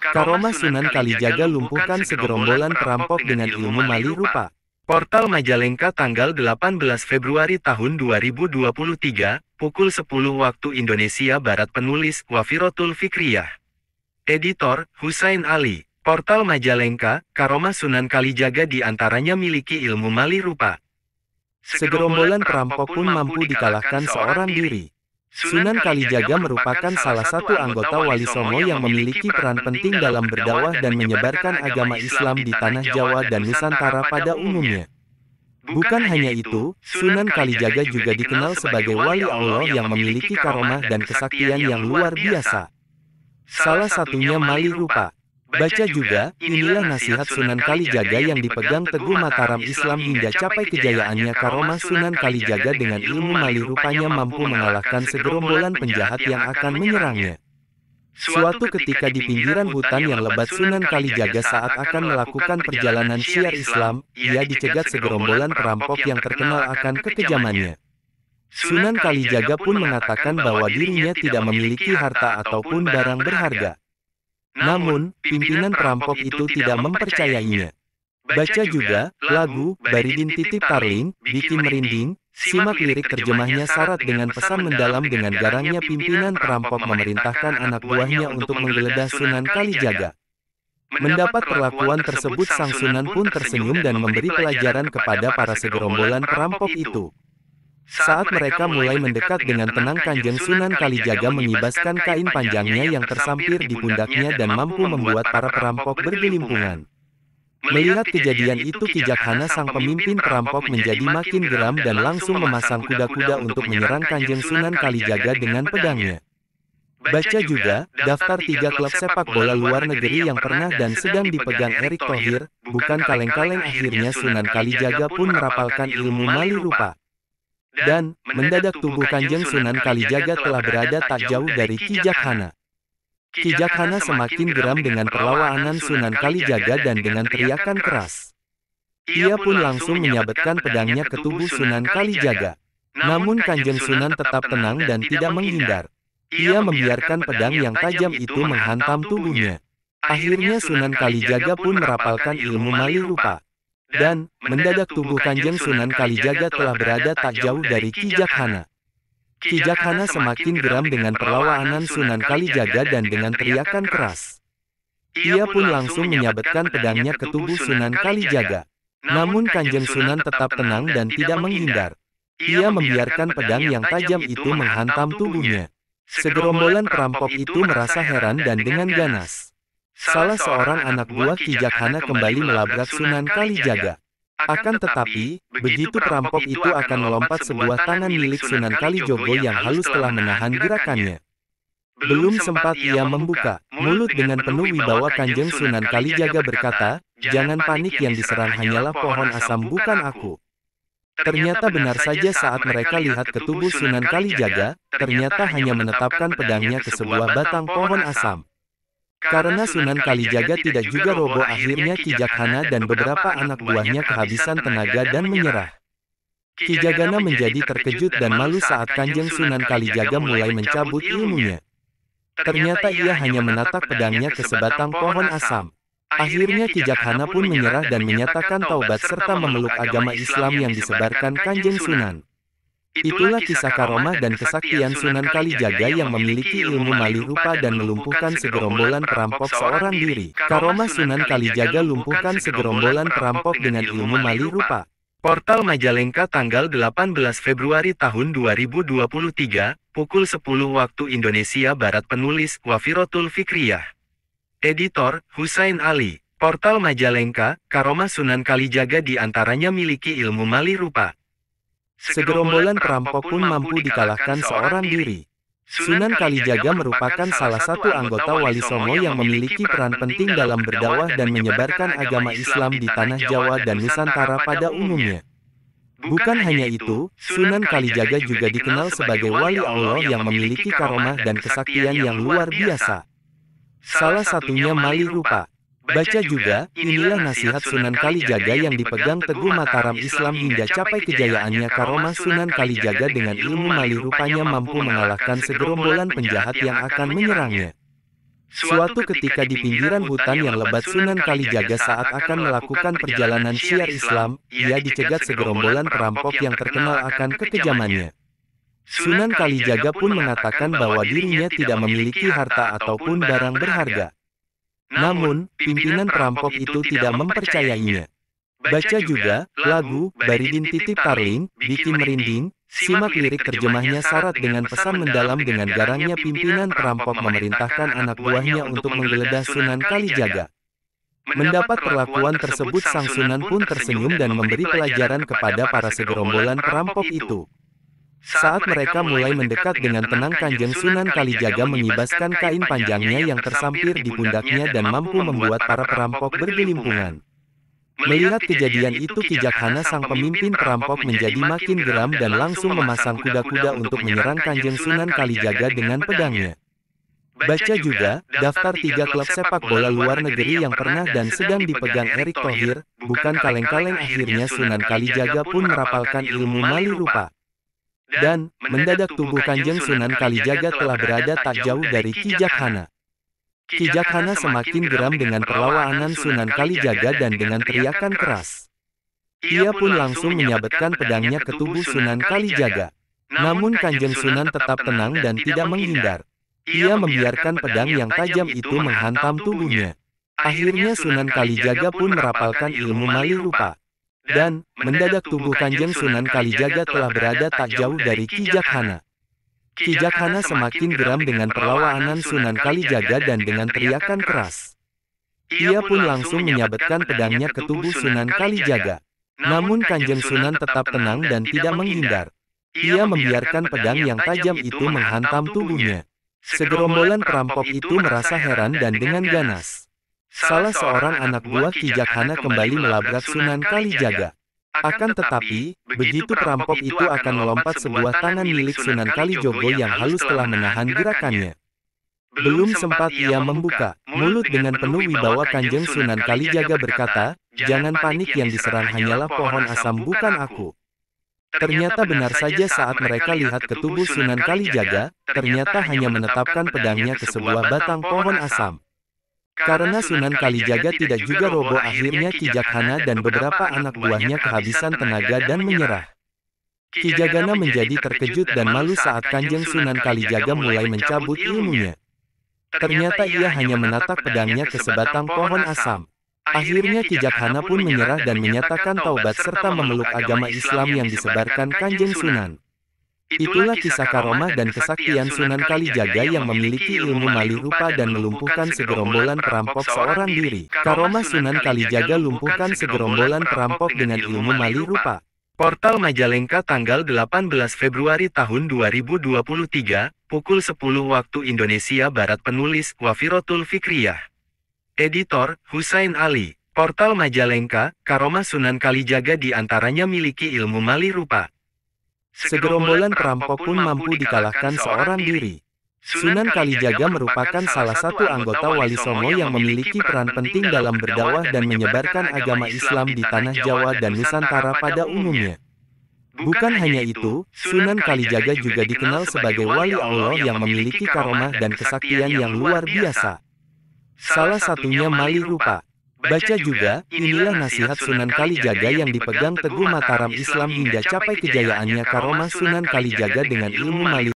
Karomah Sunan Kalijaga lumpuhkan segerombolan perampok dengan ilmu mali rupa. Portal Majalengka tanggal 18 Februari tahun 2023, pukul 10 waktu Indonesia Barat. Penulis Wafirotul Fikriyah. Editor Husain Ali. Portal Majalengka, Karomah Sunan Kalijaga diantaranya miliki ilmu mali rupa. Segerombolan perampok pun mampu dikalahkan seorang diri. Sunan Kalijaga merupakan salah satu anggota Wali Songo yang memiliki peran penting dalam berdakwah dan menyebarkan agama Islam di tanah Jawa dan Nusantara pada umumnya. Bukan hanya itu, Sunan Kalijaga juga dikenal sebagai wali Allah yang memiliki karomah dan kesaktian yang luar biasa. Salah satunya mali rupa. Baca juga, inilah nasihat Sunan Kalijaga yang dipegang Teguh Mataram Islam hingga capai kejayaannya. Karomah Sunan Kalijaga dengan ilmu mali rupanya mampu mengalahkan segerombolan penjahat yang akan menyerangnya. Suatu ketika di pinggiran hutan yang lebat Sunan Kalijaga saat akan melakukan perjalanan syiar Islam, ia dicegat segerombolan perampok yang terkenal akan kekejamannya. Sunan Kalijaga pun mengatakan bahwa dirinya tidak memiliki harta ataupun barang berharga. Namun, pimpinan perampok itu tidak mempercayainya. Baca juga, lagu, Baridin Titip Tarling, bikin merinding, simak lirik terjemahnya syarat dengan pesan mendalam. Dengan garangnya pimpinan perampok memerintahkan anak buahnya untuk menggeledah Sunan Kalijaga. Mendapat perlakuan tersebut sang Sunan pun tersenyum dan memberi pelajaran kepada para segerombolan perampok itu. Saat mereka mulai mendekat dengan tenang, Kanjeng Sunan Kalijaga mengibaskan kain panjangnya yang tersampir di pundaknya dan mampu membuat para perampok bergelimpungan. Melihat kejadian itu, Kijakhana sang pemimpin perampok menjadi makin geram dan langsung memasang kuda-kuda untuk menyerang Kanjeng Sunan Kalijaga dengan pedangnya. Baca juga, daftar 3 klub sepak bola luar negeri yang pernah dan sedang dipegang Erick Thohir, bukan kaleng-kaleng. Akhirnya Sunan Kalijaga pun merapalkan ilmu mali rupa. Dan, mendadak tubuh Kanjeng Sunan Kalijaga telah berada tak jauh dari Kijakhana. Kijakhana semakin geram dengan perlawanan Sunan Kalijaga dan dengan teriakan keras. Ia pun langsung menyabetkan pedangnya ke tubuh Sunan Kalijaga. Namun Kanjeng Sunan tetap tenang dan tidak menghindar. Ia membiarkan pedang yang tajam itu menghantam tubuhnya. Akhirnya Sunan Kalijaga pun merapalkan ilmu mali rupa. Dan, mendadak tubuh Kanjeng Sunan Kalijaga telah berada tak jauh dari Kijakhana. Kijakhana semakin geram dengan perlawanan Sunan Kalijaga dan dengan teriakan keras. Ia pun langsung menyabetkan pedangnya ke tubuh Sunan Kalijaga. Namun Kanjeng Sunan tetap tenang dan tidak menghindar. Ia membiarkan pedang yang tajam itu menghantam tubuhnya. Segerombolan perampok itu merasa heran dan dengan ganas. Salah seorang anak buah Kijakhana kembali melabrak Sunan Kalijaga. Akan tetapi, begitu perampok itu akan melompat, sebuah tangan milik Sunan Kalijogo yang halus telah menahan gerakannya. Belum sempat ia membuka mulut, dengan penuh wibawa Kanjeng Sunan Kalijaga berkata, "Jangan panik, yang diserang hanyalah pohon asam, bukan aku." Ternyata benar saja, saat mereka lihat ke tubuh Sunan Kalijaga, ternyata hanya menetapkan pedangnya ke sebuah batang pohon asam. Karena Sunan Kalijaga tidak juga roboh, akhirnya Kijakhana dan beberapa anak buahnya kehabisan tenaga dan menyerah. Kijakhana menjadi terkejut dan malu saat Kanjeng Sunan Kalijaga mulai mencabut ilmunya. Ternyata ia hanya menatak pedangnya ke sebatang pohon asam. Akhirnya Kijakhana pun menyerah dan menyatakan taubat serta memeluk agama Islam yang disebarkan Kanjeng Sunan. Itulah kisah karomah dan kesaktian Sunan Kalijaga yang memiliki ilmu mali rupa dan melumpuhkan segerombolan perampok seorang diri. Karomah Sunan Kalijaga lumpuhkan segerombolan perampok dengan ilmu mali rupa. Portal Majalengka tanggal 18 Februari tahun 2023, pukul 10 waktu Indonesia Barat. Penulis Wafirotul Fikriyah. Editor Husain Ali. Portal Majalengka, Karomah Sunan Kalijaga diantaranya miliki ilmu mali rupa. Segerombolan perampok pun mampu dikalahkan seorang diri. Sunan Kalijaga merupakan salah satu anggota Wali Songo yang memiliki peran penting dalam berdakwah dan menyebarkan agama Islam di tanah Jawa dan Nusantara pada umumnya. Bukan hanya itu, Sunan Kalijaga juga dikenal sebagai wali Allah yang memiliki karomah dan kesaktian yang luar biasa. Salah satunya mali rupa. Baca juga, inilah nasihat Sunan Kalijaga yang dipegang Teguh Mataram Islam hingga capai kejayaannya. Karomah Sunan Kalijaga dengan ilmu mali rupanya mampu mengalahkan segerombolan penjahat yang akan menyerangnya. Suatu ketika di pinggiran hutan yang lebat Sunan Kalijaga saat akan melakukan perjalanan syiar Islam, ia dicegat segerombolan perampok yang terkenal akan kekejamannya. Sunan Kalijaga pun mengatakan bahwa dirinya tidak memiliki harta ataupun barang berharga. Namun, pimpinan perampok itu tidak mempercayainya. Baca juga lagu Baridin Titip Tarling, bikin merinding. Simak lirik terjemahnya syarat dengan pesan mendalam dengan garangnya pimpinan perampok memerintahkan anak buahnya untuk menggeledah Sunan Kalijaga. Mendapat perlakuan tersebut sang Sunan pun tersenyum dan memberi pelajaran kepada para segerombolan perampok itu. Saat mereka mulai mendekat dengan tenang, Kanjeng Sunan Kalijaga mengibaskan kain panjangnya yang tersampir di pundaknya dan mampu membuat para perampok bergelimpungan. Melihat kejadian itu, Kijakhana sang pemimpin perampok menjadi makin geram dan langsung memasang kuda-kuda untuk menyerang Kanjeng Sunan Kalijaga dengan pedangnya. Baca juga, daftar 3 klub sepak bola luar negeri yang pernah dan sedang dipegang Erick Thohir, bukan kaleng-kaleng. Akhirnya Sunan Kalijaga pun merapalkan ilmu mali rupa. Dan, mendadak tubuh Kanjeng Sunan Kalijaga telah berada tak jauh dari Kijakhana. Kijakhana semakin geram dengan perlawanan Sunan Kalijaga dan dengan teriakan keras. Ia pun langsung menyabetkan pedangnya ke tubuh Sunan Kalijaga. Namun Kanjeng Sunan tetap tenang dan tidak menghindar. Ia membiarkan pedang yang tajam itu menghantam tubuhnya. Akhirnya Sunan Kalijaga pun merapalkan ilmu mali rupa. Dan, mendadak tubuh Kanjeng Sunan Kalijaga telah berada tak jauh dari Kijakhana. Kijakhana semakin geram dengan perlawanan Sunan Kalijaga dan dengan teriakan keras. Ia pun langsung menyabetkan pedangnya ke tubuh Sunan Kalijaga. Namun Kanjeng Sunan tetap tenang dan tidak menghindar. Ia membiarkan pedang yang tajam itu menghantam tubuhnya. Segerombolan perampok itu merasa heran dan dengan ganas. Salah seorang anak buah Kijakhana kembali melabrak Sunan Kalijaga. Akan tetapi, begitu perampok itu akan melompat, sebuah tangan milik Sunan Kalijogo yang halus telah menahan gerakannya. Belum sempat ia membuka mulut, dengan penuh wibawa Kanjeng Sunan Kalijaga berkata, "Jangan panik, yang diserang hanyalah pohon asam, bukan aku." Ternyata benar saja, saat mereka lihat ke tubuh Sunan Kalijaga, ternyata hanya menetapkan pedangnya ke sebuah batang pohon asam. Karena Sunan Kalijaga tidak juga roboh, akhirnya Kijakhana dan beberapa anak buahnya kehabisan tenaga dan menyerah. Kijakhana menjadi terkejut dan malu saat Kanjeng Sunan Kalijaga mulai mencabut ilmunya. Ternyata ia hanya menatap pedangnya ke sebatang pohon asam. Akhirnya Kijakhana pun menyerah dan menyatakan taubat serta memeluk agama Islam yang disebarkan Kanjeng Sunan. Itulah kisah karomah dan kesaktian Sunan Kalijaga yang memiliki ilmu mali rupa dan melumpuhkan segerombolan perampok seorang diri. Karomah Sunan Kalijaga lumpuhkan segerombolan perampok dengan ilmu mali rupa. Portal Majalengka tanggal 18 Februari tahun 2023, pukul 10 waktu Indonesia Barat. Penulis Wafirotul Fikriyah. Editor Husain Ali. Portal Majalengka, karomah Sunan Kalijaga diantaranya miliki ilmu mali rupa. Segerombolan perampok pun mampu dikalahkan seorang diri. Sunan Kalijaga merupakan salah satu anggota Wali Songo yang memiliki peran penting dalam berdakwah dan menyebarkan agama Islam di tanah Jawa dan Nusantara pada umumnya. Bukan hanya itu, Sunan Kalijaga juga dikenal sebagai wali Allah yang memiliki karomah dan kesaktian yang luar biasa. Salah satunya mali rupa. Baca juga, inilah nasihat Sunan Kalijaga yang dipegang teguh Mataram Islam hingga capai kejayaannya. Karomah Sunan Kalijaga dengan ilmu mali